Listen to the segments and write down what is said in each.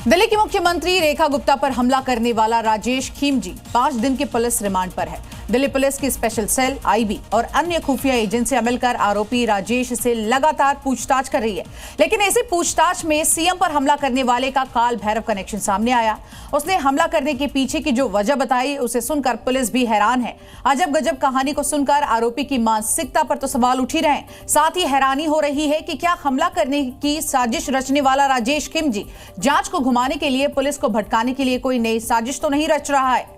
दिल्ली की मुख्यमंत्री रेखा गुप्ता पर हमला करने वाला राजेश खीमजी 5 दिन के पुलिस रिमांड पर है। दिल्ली पुलिस की स्पेशल सेल, आईबी और अन्य खुफिया एजेंसियां मिलकर आरोपी राजेश से लगातार पूछताछ कर रही है। लेकिन ऐसी पूछताछ में सीएम पर हमला करने वाले का काल भैरव कनेक्शन सामने आया। उसने हमला करने के पीछे की जो वजह बताई, उसे सुनकर पुलिस भी हैरान है। अजब गजब कहानी को सुनकर आरोपी की मानसिकता पर तो सवाल उठ ही रहे हैं। साथ ही हैरानी हो रही है कि क्या हमला करने की साजिश रचने वाला राजेश खीमजी जांच को घुमाने के लिए, पुलिस को भटकाने के लिए कोई नई साजिश तो नहीं रच रहा है।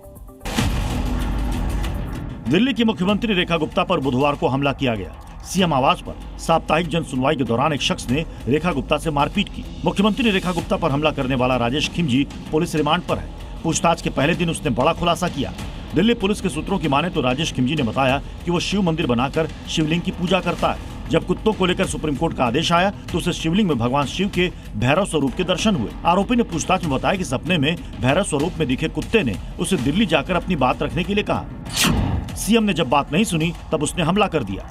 दिल्ली की मुख्यमंत्री रेखा गुप्ता पर बुधवार को हमला किया गया। सीएम आवास पर साप्ताहिक जन सुनवाई के दौरान एक शख्स ने रेखा गुप्ता से मारपीट की। मुख्यमंत्री रेखा गुप्ता पर हमला करने वाला राजेश खीमजी पुलिस रिमांड पर है। पूछताछ के पहले दिन उसने बड़ा खुलासा किया। दिल्ली पुलिस के सूत्रों की माने तो राजेश खीमजी ने बताया कि वो शिव मंदिर बनाकर शिवलिंग की पूजा करता है। जब कुत्तों को लेकर सुप्रीम कोर्ट का आदेश आया तो उसे शिवलिंग में भगवान शिव के भैरव स्वरूप के दर्शन हुए। आरोपी ने पूछताछ में बताया कि सपने में भैरव स्वरूप में दिखे कुत्ते ने उसे दिल्ली जाकर अपनी बात रखने के लिए कहा। सीएम ने जब बात नहीं सुनी तब उसने हमला कर दिया।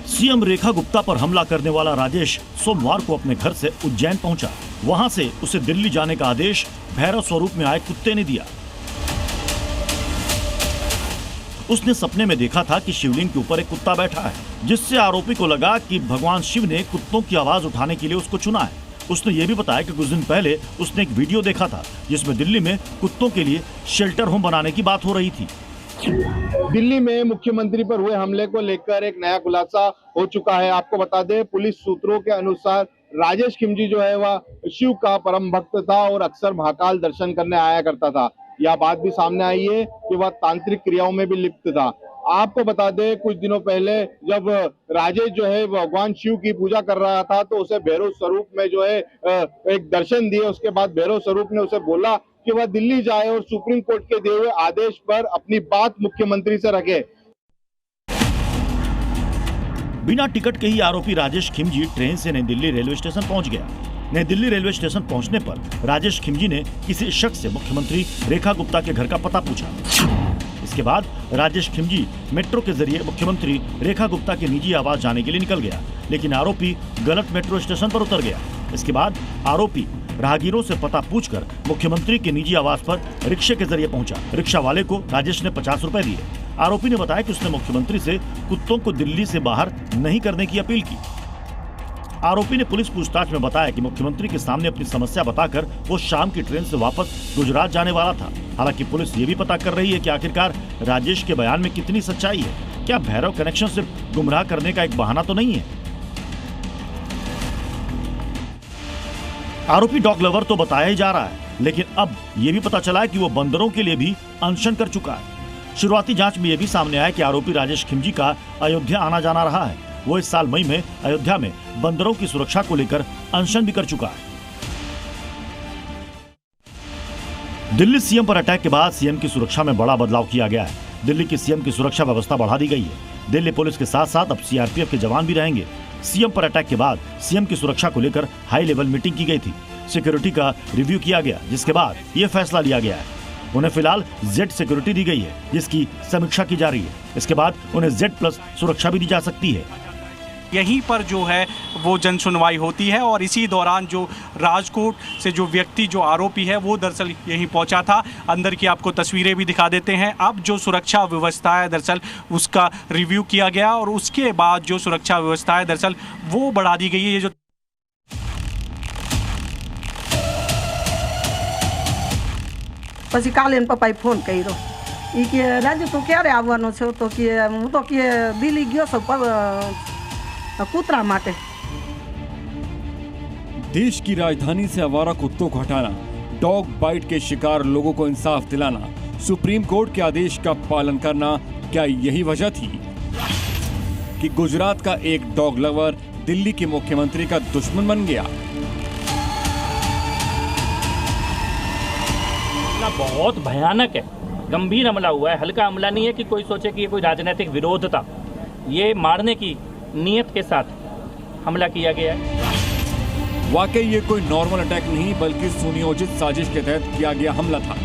सीएम रेखा गुप्ता पर हमला करने वाला राजेश सोमवार को अपने घर से उज्जैन पहुंचा। वहां से उसे दिल्ली जाने का आदेश भैरव स्वरूप में आए कुत्ते ने दिया। उसने सपने में देखा था कि शिवलिंग के ऊपर एक कुत्ता बैठा है, जिससे आरोपी को लगा कि भगवान शिव ने कुत्तों की आवाज उठाने के लिए उसको चुना है। उसने ये भी बताया कि कुछ दिन पहले उसने एक वीडियो देखा था जिसमें दिल्ली में कुत्तों के लिए शेल्टर होम बनाने की बात हो रही थी। दिल्ली में मुख्यमंत्री पर हुए हमले को लेकर एक नया खुलासा हो चुका है। आपको बता दें, पुलिस सूत्रों के अनुसार राजेश खीमजी जो है वह शिव का परम भक्त था और अक्सर महाकाल दर्शन करने आया करता था। यह बात भी सामने आई है कि वह तांत्रिक क्रियाओं में भी लिप्त था। आपको बता दें, कुछ दिनों पहले जब राजेश जो है भगवान शिव की पूजा कर रहा था तो उसे भैरव स्वरूप में जो है एक दर्शन दिए। उसके बाद भैरव स्वरूप ने उसे बोला कि वह दिल्ली जाए और सुप्रीम कोर्ट के दिए हुए आदेश पर अपनी बात मुख्यमंत्री से रखे। बिना टिकट के ही आरोपी राजेश खीमजी ट्रेन से नई दिल्ली रेलवे स्टेशन पहुंच गया। नई दिल्ली रेलवे स्टेशन पहुंचने पर राजेश खीमजी ने किसी शख्स से मुख्यमंत्री रेखा गुप्ता के घर का पता पूछा। इसके बाद राजेश खीमजी मेट्रो के जरिए मुख्यमंत्री रेखा गुप्ता के निजी आवास जाने के लिए निकल गया, लेकिन आरोपी गलत मेट्रो स्टेशन पर उतर गया। इसके बाद आरोपी राहगीरों से पता पूछकर मुख्यमंत्री के निजी आवास पर रिक्शे के जरिए पहुंचा। रिक्शा वाले को राजेश ने 50 रुपए दिए। आरोपी ने बताया कि उसने मुख्यमंत्री से कुत्तों को दिल्ली से बाहर नहीं करने की अपील की। आरोपी ने पुलिस पूछताछ में बताया कि मुख्यमंत्री के सामने अपनी समस्या बताकर वो शाम की ट्रेन से वापस गुजरात जाने वाला था। हालांकि पुलिस ये भी पता कर रही है कि आखिरकार राजेश के बयान में कितनी सच्चाई है। क्या भैरव कनेक्शन सिर्फ गुमराह करने का एक बहाना तो नहीं है? आरोपी डॉग लवर तो बताया ही जा रहा है, लेकिन अब ये भी पता चला है कि वो बंदरों के लिए भी अनशन कर चुका है। शुरुआती जांच में यह भी सामने आया कि आरोपी राजेश खीमजी का अयोध्या आना जाना रहा है। वो इस साल मई में अयोध्या में बंदरों की सुरक्षा को लेकर अनशन भी कर चुका है। दिल्ली सीएम पर अटैक के बाद सीएम की सुरक्षा में बड़ा बदलाव किया गया है। दिल्ली की सीएम की सुरक्षा व्यवस्था बढ़ा दी गई है। दिल्ली पुलिस के साथ साथ अब सीआरपीएफ के जवान भी रहेंगे। सीएम पर अटैक के बाद सीएम की सुरक्षा को लेकर हाई लेवल मीटिंग की गई थी। सिक्योरिटी का रिव्यू किया गया, जिसके बाद ये फैसला लिया गया है। उन्हें फिलहाल जेड सिक्योरिटी दी गई है, जिसकी समीक्षा की जा रही है। इसके बाद उन्हें Z+ सुरक्षा भी दी जा सकती है। यहीं पर जो है वो जन सुनवाई होती है और इसी दौरान जो राजकोट से जो व्यक्ति, जो आरोपी है, वो दरअसल यहीं पहुंचा था। अंदर की आपको तस्वीरें भी दिखा देते हैं। अब जो सुरक्षा व्यवस्था है दरअसल उसका रिव्यू किया गया और उसके बाद जो सुरक्षा व्यवस्था है दरअसल वो बढ़ा दी गई है। ये जो પછી કાલે એન પપ્પાએ ફોન કર્યો, એ કે રાજુ તું ક્યારે આવવાનો છો? તો કે હું તો કે દિલ્હી ગયો છું કૂતરા માટે। देश की राजधानी से आवारा कुत्तों को हटाना, डॉग बाइट के शिकार लोगों को इंसाफ दिलाना, सुप्रीम कोर्ट के आदेश का पालन करना, क्या यही वजह थी कि गुजरात का एक डॉग लवर दिल्ली के मुख्यमंत्री का दुश्मन बन गया? बहुत भयानक है, गंभीर हमला हुआ है। हल्का हमला नहीं है कि कोई सोचे कि ये कोई राजनीतिक विरोध था। ये मारने की नीयत के साथ हमला किया गया है। वाकई ये कोई नॉर्मल अटैक नहीं बल्कि सुनियोजित साजिश के तहत किया गया हमला था।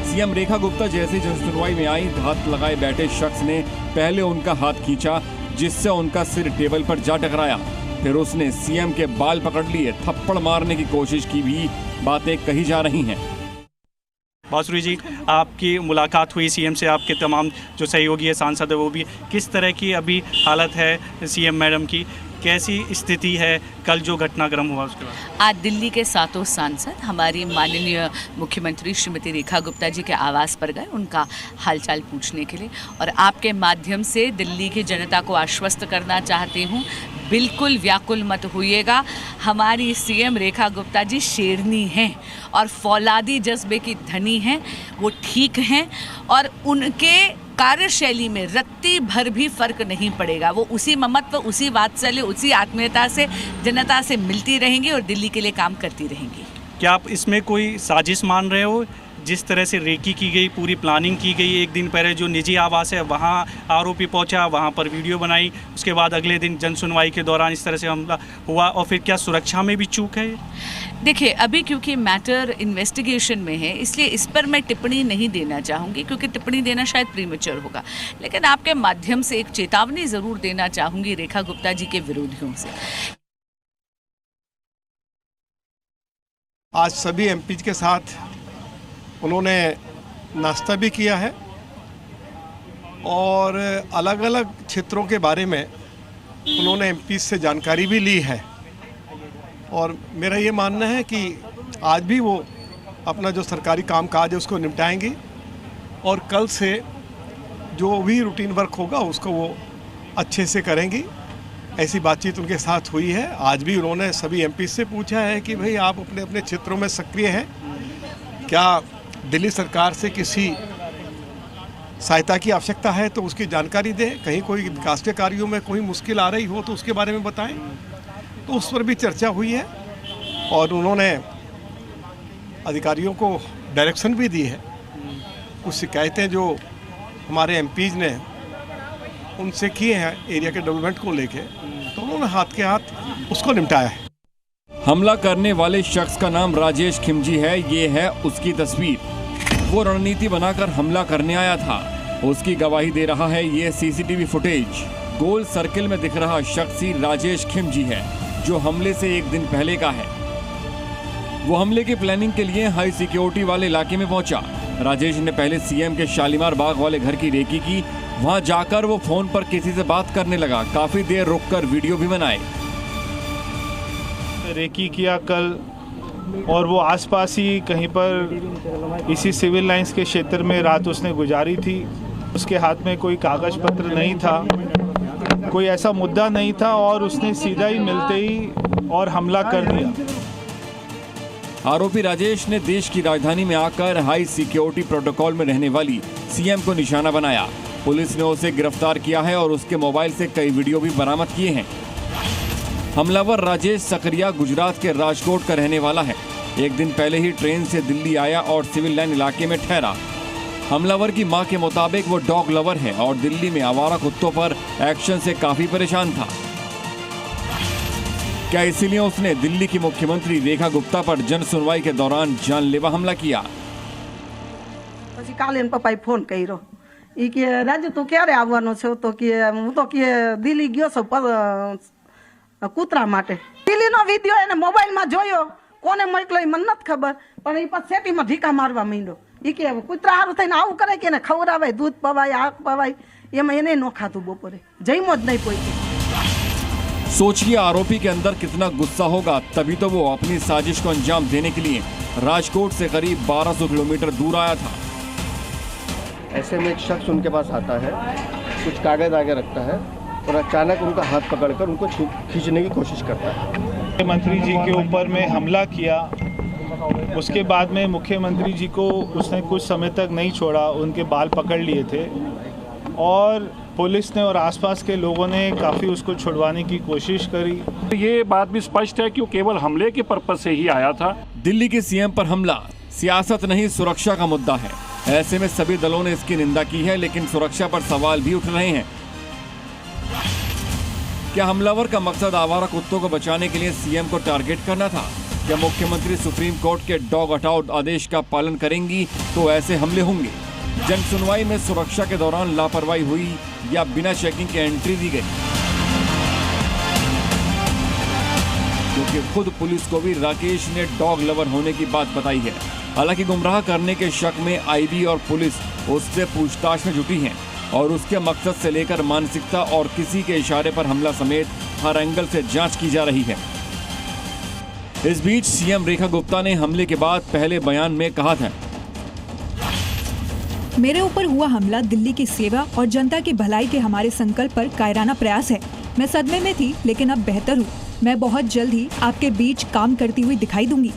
सीएम रेखा गुप्ता जैसे जन सुनवाई में आई, हाथ लगाए बैठे शख्स ने पहले उनका हाथ खींचा, जिससे उनका सिर टेबल पर जा टकराया। फिर उसने सीएम के बाल पकड़ लिए, थप्पड़ मारने की कोशिश की भी बातें कही जा रही हैं। बासुरी जी, आपकी मुलाकात हुई सीएम से, आपके तमाम जो सहयोगी है, सांसद है, वो भी, किस तरह की अभी हालत है सीएम मैडम की, कैसी स्थिति है कल जो घटनाक्रम हुआ उसके बाद? आज दिल्ली के सातों सांसद हमारी माननीय मुख्यमंत्री श्रीमती रेखा गुप्ता जी के आवास पर गए उनका हालचाल पूछने के लिए, और आपके माध्यम से दिल्ली की जनता को आश्वस्त करना चाहती हूँ, बिल्कुल व्याकुल मत होइएगा। हमारी सीएम रेखा गुप्ता जी शेरनी हैं और फौलादी जज्बे की धनी हैं, वो ठीक हैं और उनके कार्यशैली में रत्ती भर भी फर्क नहीं पड़ेगा। वो उसी ममत्व, उसी वात्सल्य, उसी आत्मीयता से जनता से मिलती रहेंगी और दिल्ली के लिए काम करती रहेंगी। क्या आप इसमें कोई साजिश मान रहे हो? जिस तरह से रेकी की गई, पूरी प्लानिंग की गई, एक दिन पहले जो निजी आवास है वहाँ आरोपी पहुँचा, वहाँ पर वीडियो बनाई, उसके बाद अगले दिन जन सुनवाई के दौरान इस तरह से हमला हुआ, और फिर क्या सुरक्षा में भी चूक है? देखिए, अभी क्योंकि मैटर इन्वेस्टिगेशन में है इसलिए इस पर मैं टिप्पणी नहीं देना चाहूँगी, क्योंकि टिप्पणी देना शायद प्रीमेच्योर होगा, लेकिन आपके माध्यम से एक चेतावनी ज़रूर देना चाहूँगी रेखा गुप्ता जी के विरोधियों से। आज सभी एमपीज के साथ उन्होंने नाश्ता भी किया है और अलग अलग क्षेत्रों के बारे में उन्होंने एमपीज से जानकारी भी ली है, और मेरा ये मानना है कि आज भी वो अपना जो सरकारी कामकाज है उसको निपटाएंगी और कल से जो भी रूटीन वर्क होगा उसको वो अच्छे से करेंगी। ऐसी बातचीत उनके साथ हुई है। आज भी उन्होंने सभी एमपी से पूछा है कि भाई आप अपने अपने क्षेत्रों में सक्रिय हैं, क्या दिल्ली सरकार से किसी सहायता की आवश्यकता है तो उसकी जानकारी दें, कहीं कोई विकास के कार्यों में कोई मुश्किल आ रही हो तो उसके बारे में बताएं। तो उस पर भी चर्चा हुई है और उन्होंने अधिकारियों को डायरेक्शन भी दी है। कुछ शिकायतें जो हमारे एमपीज ने उनसे किए हैं एरिया के डेवलपमेंट को लेके, तो उन्होंने हाथ के हाथ उसको निपटाया है। हमला करने वाले शख्स का नाम राजेश खिमजी है। ये है उसकी तस्वीर। वो रणनीति बनाकर हमला करने आया था, उसकी गवाही दे रहा है ये सीसीटीवी फुटेज। गोल सर्किल में दिख रहा शख्स ही राजेश खिमजी है, जो हमले से एक दिन पहले का है। वो हमले की प्लानिंग के लिए हाई सिक्योरिटी वाले इलाके में पहुंचा। राजेश ने पहले सीएम के शालीमार बाग वाले घर की रेकी की। वहां जाकर वो फोन पर किसी से बात करने लगा। काफी देर रुककर वीडियो भी बनाए। रेकी किया कल, और वो आसपास ही कहीं पर इसी सिविल लाइंस के क्षेत्र में रात उसने गुजारी थी। उसके हाथ में कोई कागज पत्र नहीं था, कोई ऐसा मुद्दा नहीं था, और उसने सीधा ही मिलते ही और हमला कर दिया। आरोपी राजेश ने देश की राजधानी में आकर हाई सिक्योरिटी प्रोटोकॉल में रहने वाली सीएम को निशाना बनाया। पुलिस ने उसे गिरफ्तार किया है और उसके मोबाइल से कई वीडियो भी बरामद किए हैं। हमलावर राजेश सकरिया गुजरात के राजकोट का रहने वाला है। एक दिन पहले ही ट्रेन से दिल्ली आया और सिविल लाइन इलाके में ठहरा। हमलावर की मां के मुताबिक वो डॉग लवर है और दिल्ली में आवारा कुत्तों पर एक्शन से काफी परेशान था। क्या इसीलिए उसने दिल्ली की मुख्यमंत्री रेखा गुप्ता पर जन सुनवाई के दौरान जानलेवा हमला किया? પછી કાલે એન પપ્પાએ ફોન કર્યો, એ કે રાજુ તું ક્યારે આવવાનો છો? તો કે હું તો કે દિલ્હી ગયો છું કૂતરા માટે. દિલ્હીનો વિડિયો એને મોબાઈલમાં જોયો, કોને મોકલ્યો મને નથી ખબર, પણ એ પછી સેટીમાં ઢીકા મારવા માંડ્યો. એ કે કૂતરા હારું થઈને આવું કરે કે એને ખવડાવાય, દૂધ પવાય, આગ પવાય, એમાં એને ન ખાતું બપોરે, જઈમો જ નહીં પોઈ। सोचिए आरोपी के अंदर कितना गुस्सा होगा, तभी तो वो अपनी साजिश को अंजाम देने के लिए राजकोट से करीब 1200 किलोमीटर दूर आया था। ऐसे में एक शख्स उनके पास आता है, कुछ कागज आगे रखता है और अचानक उनका हाथ पकड़कर उनको खींचने की कोशिश करता है। मुख्यमंत्री जी के ऊपर में हमला किया, उसके बाद में मुख्यमंत्री जी को उसने कुछ समय तक नहीं छोड़ा, उनके बाल पकड़ लिए थे और पुलिस ने और आसपास के लोगों ने काफ़ी उसको छुड़वाने की कोशिश करी। ये बात भी स्पष्ट है कि वो केवल हमले के पर्पज से ही आया था। दिल्ली के सीएम पर हमला सियासत नहीं सुरक्षा का मुद्दा है। ऐसे में सभी दलों ने इसकी निंदा की है, लेकिन सुरक्षा पर सवाल भी उठ रहे हैं। क्या हमलावर का मकसद आवारा कुत्तों को बचाने के लिए सीएम को टारगेट करना था? क्या मुख्यमंत्री सुप्रीम कोर्ट के डॉग हटाओ आदेश का पालन करेंगी तो ऐसे हमले होंगे? जन सुनवाई में सुरक्षा के दौरान लापरवाही हुई या बिना चेकिंग के एंट्री दी गई? क्योंकि खुद पुलिस को भी राकेश ने डॉग लवर होने की बात बताई है। हालांकि गुमराह करने के शक में आईबी और पुलिस उससे पूछताछ में जुटी हैं और उसके मकसद से लेकर मानसिकता और किसी के इशारे पर हमला समेत हर एंगल से जांच की जा रही है। इस बीच सीएम रेखा गुप्ता ने हमले के बाद पहले बयान में कहा था, मेरे ऊपर हुआ हमला दिल्ली की सेवा और जनता की भलाई के हमारे संकल्प पर कायराना प्रयास है। मैं सदमे में थी लेकिन अब बेहतर हूँ। मैं बहुत जल्द ही आपके बीच काम करती हुई दिखाई दूंगी।